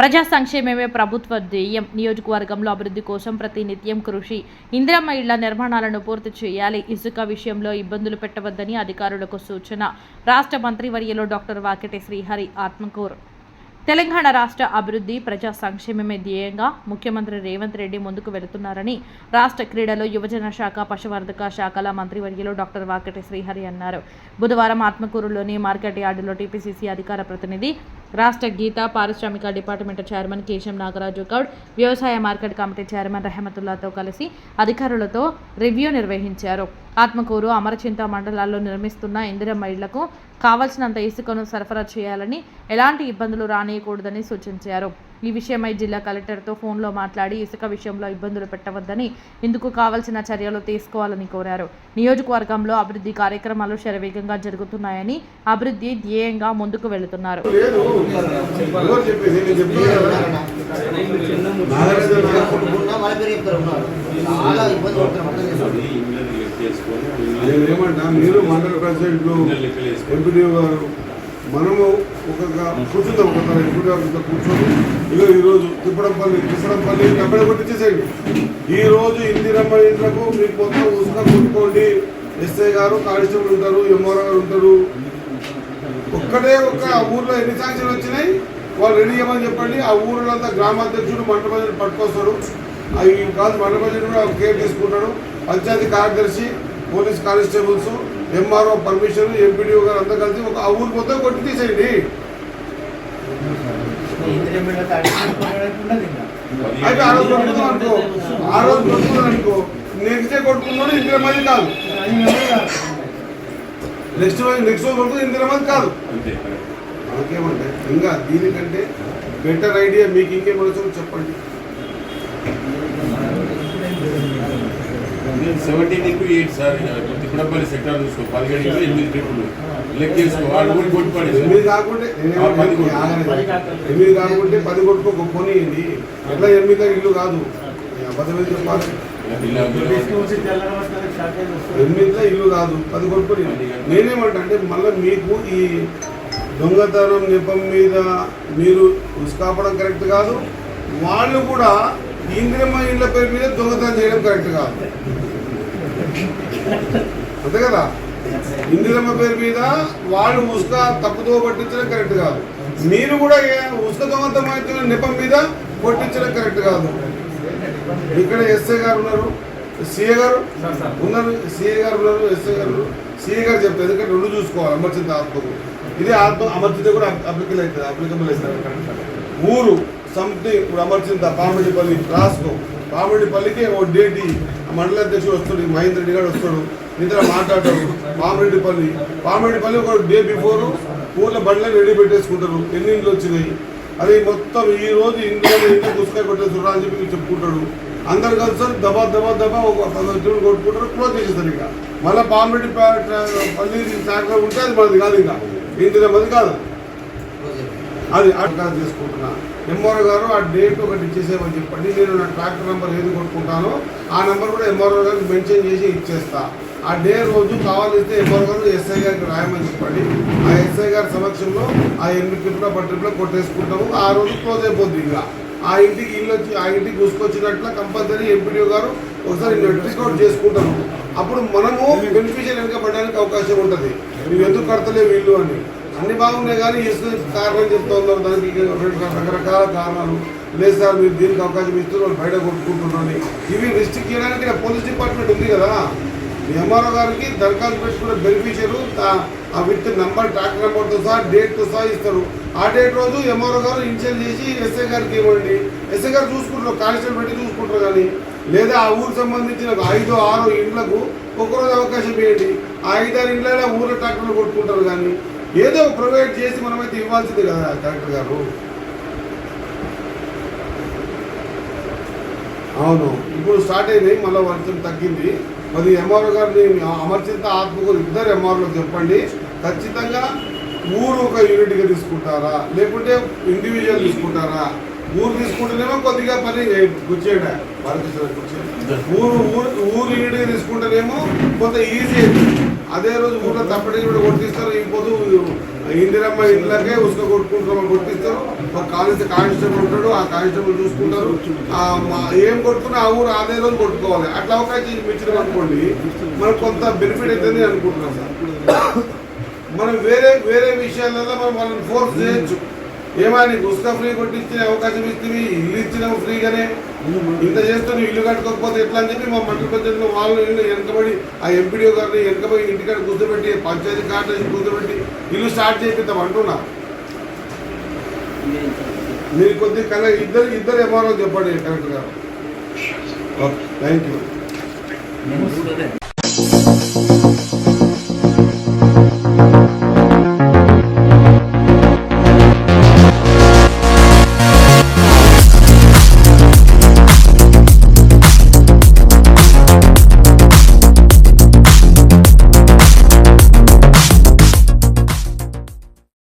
ప్రజా సంక్షేమమే ప్రభుత్వ ధ్యేయం. నియోజకవర్గంలో అభివృద్ధి కోసం ప్రతి నిత్యం కృషి. ఇందిరమ్మ ఇళ్ల నిర్మాణాలను పూర్తి చేయాలి. ఇసుక విషయంలో ఇబ్బందులు పెట్టవద్దని అధికారులకు సూచన. రాష్ట్ర మంత్రివర్యులు డాక్టర్ వాకిటి శ్రీహరి ఆత్మకూరు. తెలంగాణ రాష్ట్ర అభివృద్ధి ప్రజా సంక్షేమమే ధ్యేయంగా ముఖ్యమంత్రి రేవంత్ రెడ్డి ముందుకు వెళుతున్నారని రాష్ట్ర క్రీడలు యువజన శాఖ పశువర్ధక శాఖల మంత్రివర్యులు డాక్టర్ వాకిటి శ్రీహరి అన్నారు. బుధవారం ఆత్మకూరులోని మార్కెట్ యార్డులో టీపీసీసీ అధికార ప్రతినిధి, రాష్ట్ర గీత పారిశ్రామిక డిపార్ట్మెంట్ చైర్మన్ కేశం నాగరాజు గౌడ్, వ్యవసాయ మార్కెట్ కమిటీ చైర్మన్ రహమతుల్లాతో కలిసి అధికారులతో రివ్యూ నిర్వహించారు. ఆత్మకూరు, అమరచింత మండలాల్లో నిర్మిస్తున్న ఇందిరమ్మ ఇళ్లకు కావాల్సినంత ఇసుకను సరఫరా చేయాలని, ఎలాంటి ఇబ్బందులు రానియకూడదని సూచించారు. ఈ విషయమై జిల్లా కలెక్టర్తో ఫోన్లో మాట్లాడి ఇసుక విషయంలో ఇబ్బందులు పెట్టవద్దని, ఇందుకు కావాల్సిన చర్యలు తీసుకోవాలని కోరారు. నియోజకవర్గంలో అభివృద్ధి కార్యక్రమాలు శరవేగంగా జరుగుతున్నాయని, అభివృద్ధి ధ్యేయంగా ముందుకు వెళుతున్నారు. మీరు మండల ప్రెసిడెంట్లు, ఎంపీడీ గారు, మనము ఒక కూర్చుందాం, ఒక ఎంపీడీ గారు కూర్చొని ఇక ఈరోజు తిప్పడంపల్లి కబ్బడ కొట్టించేసేయండి. ఈరోజు ఇందిరమ్మ ఇంట్లకు మీకు మొత్తం ఉసుక కొట్టుకోండి. ఎస్ఐ గారు, కానిస్టేబుల్ ఉంటారు, ఎంఆర్ఓ గారు ఉంటారు. ఒక్కటే ఒక ఊర్లో ఎన్ని శాంక్షన్లు వచ్చినాయి వాళ్ళు రెడీ చేయమని చెప్పండి. ఆ ఊళ్ళంతా గ్రామాధ్యక్షుడు మండల బడ్జెట్ పట్టుకొస్తాడు. అవి కాదు, మండల బడ్జెట్ కూడా కేర్ తీసుకుంటాడు. పంచాయతీ కార్యదర్శి, police constables, MRO permission, MPDO గారు అంతా కలిసి ఒక ఆ ఊరు మొత్తం కొట్టి తీసేయండి. అయితే ఆ రోజు కొట్టుకుందాం అనుకో, నెక్స్ట్ డే కొట్టుకున్నాడు ఇందిరమ్మది కాదు, నెక్స్ట్ రోజు కొడుతుంది ఇందిరమ్మది కాదు. మనకేమంటే ఇంకా దీనికంటే బెటర్ ఐడియా మీకు ఇంకేమొచ్చో చెప్పండి. 17:8 సార్, తిప్పడపల్లి సెక్టర్ చూసుకో, 17:8 ట్రిప్పులు లెక్కేసుకో, వాడు కూడా కొట్టుకోండి. 8 కాకుంటే 10 కొట్టుకో పోనీయండి. ఎట్లా 8 ఇల్లు కాదు, అబద్ధమే చెప్పాలి. 8 ఇల్లు కాదు, 10 కొట్టుకొని. నేనేమంటా అంటే మళ్ళీ మీకు ఈ దొంగతనం నెపం మీద మీరు ఉసుకాపడం కరెక్ట్ కాదు. వాళ్ళు కూడా ఇందిరమ్మ ఇళ్ళ పేరు మీద దొంగతనం చేయడం కరెక్ట్ కాదు, అంతే కదా. ఇందిరమ్మ పేరు మీద వాళ్ళు ఉసుక తప్పుదో పట్టించడం కరెక్ట్ కాదు. మీరు కూడా ఉసుక దొంగతనం అవుతున్న నెపం మీద కొట్టించడం కరెక్ట్ కాదు. ఇక్కడ ఎస్ఐ గారు ఉన్నారు, సిఏ గారు ఉన్నారు, సిఏ గారు ఉన్నారు, ఎస్ఐ గారు, సిఏ గారు చెప్తారు. ఎందుకంటే రెండు చూసుకోవాలి. అమర్చింత ఆత్మకు ఇదే అమర్చింత కూడా అప్లికబుల్ అవుతుంది. ఊరు సంథింగ్ ఇప్పుడు అమర్చింత పామిడిపల్లి రాసుకో, పామిడిపల్లికి ఓ డేటి మండల అధ్యక్షుడు వస్తాడు, మహేంద్ర రెడ్డి గారు వస్తాడు, నిద్ర మాట్లాడతాడు. పామిడిపల్లి ఒక డే బిఫోర్ ఊర్ల బండ్లను రెడీ పెట్టేసుకుంటారు. ఎన్ని ఇండ్లు వచ్చినాయి అది మొత్తం ఈ రోజు ఇంట్లో పుస్తకాలు కొట్టేస్తున్నా అని చెప్పి చెప్పుకుంటాడు. అందరు కలిసి దబా ఒక 10 కొట్టుకుంటారు, క్లోజ్ చేసేస్తారు. ఇక మళ్ళీ పామిడిపల్లి ట్రాక్టర్ ఉంటే అది మనది కాదు, ఇంకా ఇందిరమ్మది కాదు, అది అట్లా చేసుకుంటున్నా. ఎంఆర్ఓ గారు ఆ డేట్ ఒకటి ఇచ్చేసేమని చెప్పండి. నేను నా ట్రాక్టర్ నెంబర్ ఏది కొట్టుకుంటానో ఆ నెంబర్ కూడా ఎంఆర్ఓ గారికి మెన్షన్ చేసి ఇచ్చేస్తా. ఆ డే రోజు కావాలిస్తే ఎంఆర్ఓ గారు ఎస్ఐ గారికి రాయమని చెప్పండి. ఆ ఎస్ఐ గారి సమక్షంలో ఆ 8 ట్రిప్లో 10 ట్రిప్లో కొట్టేసుకుంటాము. ఆ రోజు క్లోజ్ అయిపోద్ది. ఇంకా ఆ ఇంటికి ఇల్లు వచ్చి ఆ ఇంటికి చూసుకొచ్చినట్ల కంపల్సరీ ఎంపీడీఓ గారు ఒకసారి నోటిఫికేట్ చేసుకుంటారు. అప్పుడు మనము బెనిఫిషియల్ వెనకబడడానికి అవకాశం ఉంటుంది. నువ్వు ఎందుకు కడతలేవు ఇల్లు అని. అన్ని బాగున్నాయి కానీ కారణం చెప్తా ఉన్నారు, దానికి రకరకాల కారణాలు. లేదు సార్ మీరు దీనికి అవకాశం ఇస్తున్నారు, వాళ్ళు బయట కొట్టుకుంటున్నారని. ఇవి రిస్ట్రిక్ట్ చేయడానికి పోలీస్ డిపార్ట్మెంట్ ఉంది కదా. ఎంఆర్ఓ గారికి దరఖాస్తు పెట్టుకున్న బెనిఫిషియరు విత్ నెంబర్, ట్రాక్టర్ నెంబర్తో సహా డేట్తో సహా ఇస్తారు. ఆ డేట్ రోజు ఎంఆర్ఓ గారు ఇన్షియల్ చేసి ఎస్ఐ గారికి ఇవ్వండి. ఎస్ఐ గారు చూసుకుంటారు, కానిస్టేబుల్ పెట్టి చూసుకుంటారు. కానీ లేదా ఆ ఊరికి సంబంధించిన 5-6 ఇండ్లకు ఒకరోజు అవకాశం ఇవ్వండి. ఆ 5-6 ఇండ్లలో ఊళ్ళో ట్రాక్టర్లు కొట్టుకుంటారు. కానీ ఏదో ప్రొవైడ్ చేసి మనమైతే ఇవ్వాల్సిందే కదా కలెక్టర్ గారు. అవును, ఇప్పుడు స్టార్ట్ అయినాయి, మళ్ళీ వర్షం తగ్గింది. మరి ఎంఆర్ఓ గారిని అమర్చింత ఆత్మకూరు ఇద్దరు ఎంఆర్ఓలకు చెప్పండి. ఖచ్చితంగా ఊరు ఒక యూనిట్గా తీసుకుంటారా లేకుంటే ఇండివిజువల్ తీసుకుంటారా? ఊరు తీసుకుంటేనేమో కొద్దిగా పని కూర్చోండి ఊరు ఇంటికి తీసుకుంటేనేమో కొంత ఈజీ అవుతుంది. అదే రోజు ఊళ్ళో తప్పటి కూడా కొట్టిస్తారు. ఈ పొద్దు ఇందిరమ్మ ఇంట్లోకే ఉసుక కొట్టుకుంటారు, కొట్టిస్తారు. ఒక కానిస్టేబుల్ ఉంటాడు, ఆ కానిస్టేబుల్ చూసుకుంటారు. ఏం కొట్టుకున్నా ఆ ఊరు అదే రోజు కొట్టుకోవాలి. అట్లా అవకాశం ఇచ్చిన అనుకోండి మనకు కొంత బెనిఫిట్ అవుతుంది అనుకుంటున్నాం సార్. మనం వేరే వేరే విషయాలలో మనం వాళ్ళని ఫోర్స్ చేయొచ్చు. ఏమని ఉసుక ఫ్రీ కొట్టించే అవకాశం ఇస్తుంది, ఇల్లు ఇచ్చినాము ఫ్రీగానే, ఇంత చేస్తూ నువ్వు ఇల్లు కట్టుకోకపోతే ఎట్లా అని చెప్పి మా మండల పంచాయతీలో వాళ్ళు ఇల్లు వెనకబడి ఆ ఎంపీడీఓ గారిని వెనకబడి ఇంటికాడ కూర్చోబెట్టి పంచాయతీ కార్డు కూర్చోబెట్టి ఇల్లు స్టార్ట్ చేపిద్దాం అంటున్నా. మీరు కొద్దిగా ఇద్దరు ఎంఆర్ఓ చెప్పండి కరెక్ట్గా. Thank you.